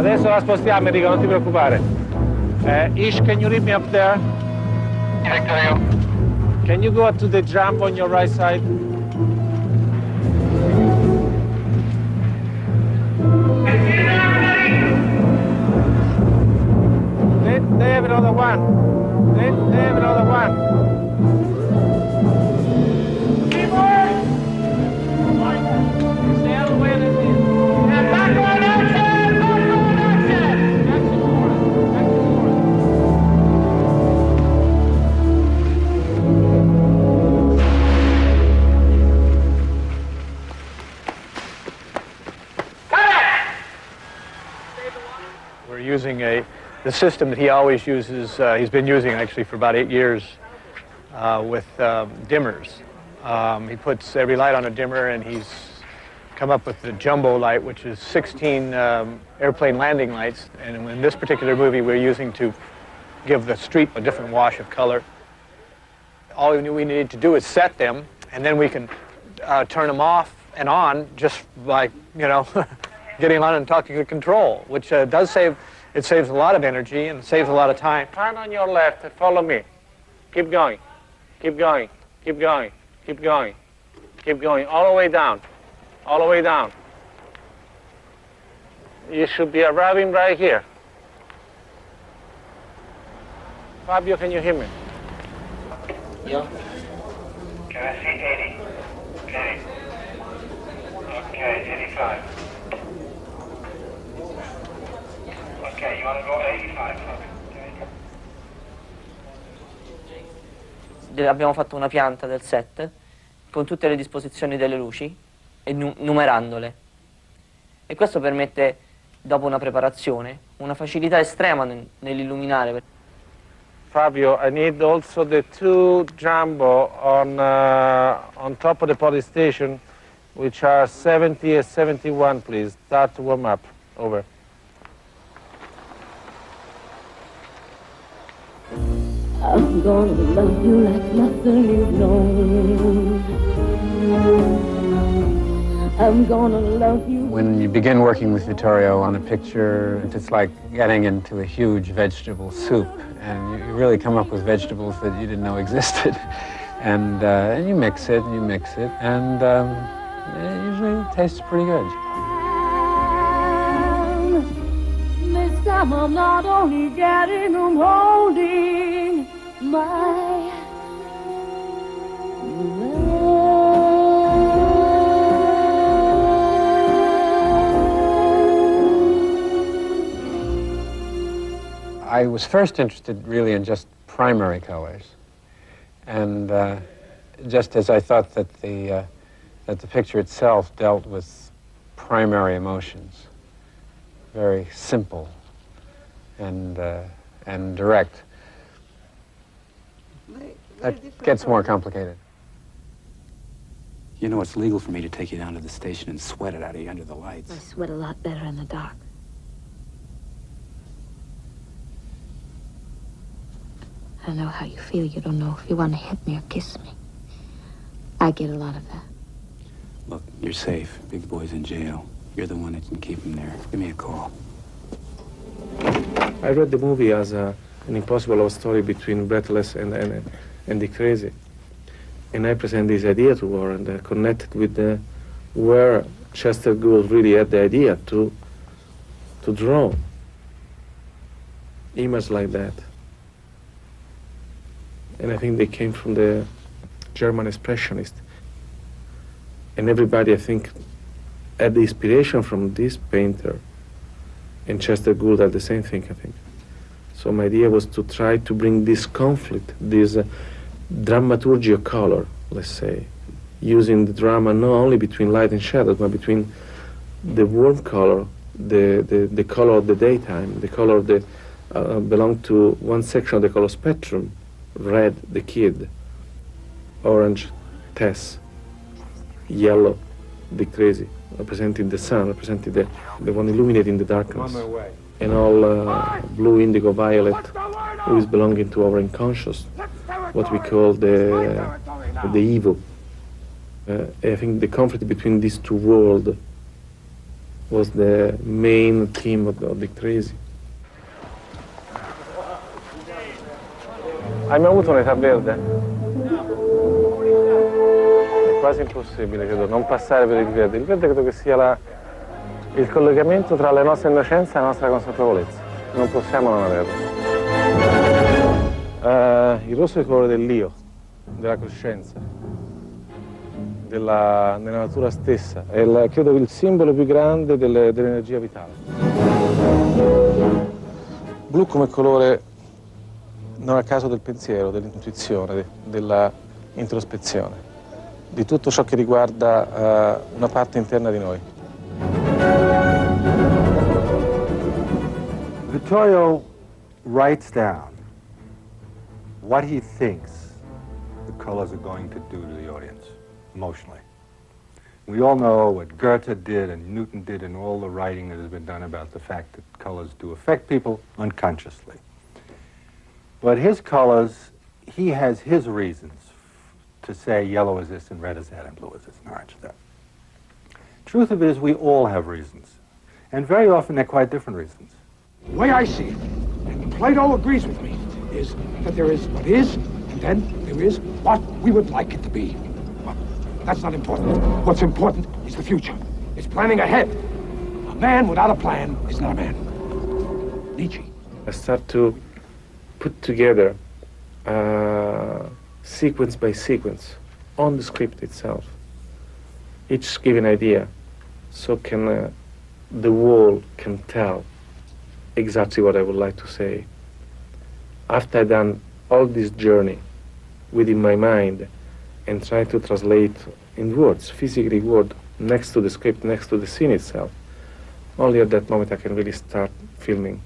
Adesso la spostiamo, Enrico, non ti preoccupare. Ish, can you read me up there? Vittorio. Can you go to the jump on your right side? They have another one. They have another one. Stay out of the way of this here. And backward action! Backward action! Action forward. Action forward. We're using the system that he always uses, he's been using actually for about 8 years with dimmers. He puts every light on a dimmer, and he's come up with the jumbo light, which is 16 airplane landing lights. And in this particular movie, we're using to give the street a different wash of color. All we need to do is set them, and then we can turn them off and on just by, you know, getting on and talking to control, which does save. It saves a lot of energy and saves a lot of time. Turn on your left and follow me. Keep going. Keep going. Keep going. Keep going. Keep going. All the way down. All the way down. You should be arriving right here. Fabio, can you hear me? Yeah. Can I see 80? Okay. Okay, 85. Okay, you want to go 85? Okay. Abbiamo fatto una pianta del set con tutte le disposizioni delle luci e numerandole. E questo permette, dopo una preparazione, una facilità estrema nell'illuminare. Fabio, I need also the 2 jumbo on top of the police station, which are 70 and 71, please. Start to warm up. Over. I'm gonna love you like nothing you've known. I'm gonna love you. When you begin working with Vittorio on a picture, it's like getting into a huge vegetable soup, and you really come up with vegetables that you didn't know existed. And you mix it, and you mix it, and it usually tastes pretty good. This time I'm not only getting, I'm holding my I was first interested really in just primary colors, and just as I thought that the picture itself dealt with primary emotions, very simple and direct. That gets more complicated. You know, it's legal for me to take you down to the station and sweat it out of you under the lights. I sweat a lot better in the dark. I know how you feel. You don't know if you want to hit me or kiss me. I get a lot of that. Look, you're safe. Big boy's in jail. You're the one that can keep him there. Give me a call. I read the movie as an impossible love story between Breathless and Dick Tracy. And I presented this idea to Warren and connected with where Chester Gould really had the idea to draw images like that. And I think they came from the German expressionist. And everybody, I think, had the inspiration from this painter. And Chester Gould had the same thing, I think. So my idea was to try to bring this conflict, this dramaturgy of color, let's say, using the drama not only between light and shadow, but between the warm color, the color of the daytime, the color of the belong to one section of the color spectrum. Red, the kid. Orange, Tess. Yellow, Dick Tracy, representing the sun, representing the one illuminating the darkness. On my way. And all blue, indigo, violet, who is belonging to our unconscious, what we call the evil. I think the conflict between these two worlds was the main theme of the Crisi. Hai mai avuto un'età verde? È quasi impossibile, credo, non passare per il verde. Il verde credo che sia il collegamento tra la nostra innocenza e la nostra consapevolezza. Non possiamo non averlo. Il rosso è il colore dell'io, della coscienza, della natura stessa. È credo il simbolo più grande dell'energia vitale. Blu come colore non a caso del pensiero, dell'intuizione, della introspezione, di tutto ciò che riguarda una parte interna di noi. Vittorio writes down what he thinks the colors are going to do to the audience emotionally. We all know what Goethe did and Newton did and all the writing that has been done about the fact that colors do affect people unconsciously. But his colors, he has his reasons to say yellow is this and red is that and blue is this and orange is that. Truth of it is we all have reasons. And very often they're quite different reasons. The way I see it, and Plato agrees with me, is that there is what is, and then there is what we would like it to be. But that's not important. What's important is the future. It's planning ahead. A man without a plan is not a man. Nietzsche. I start to put together sequence by sequence on the script itself. Each given idea, so can the whole can tell exactly what I would like to say. After I've done all this journey within my mind and try to translate in words, physically word, next to the script, next to the scene itself, only at that moment I can really start filming.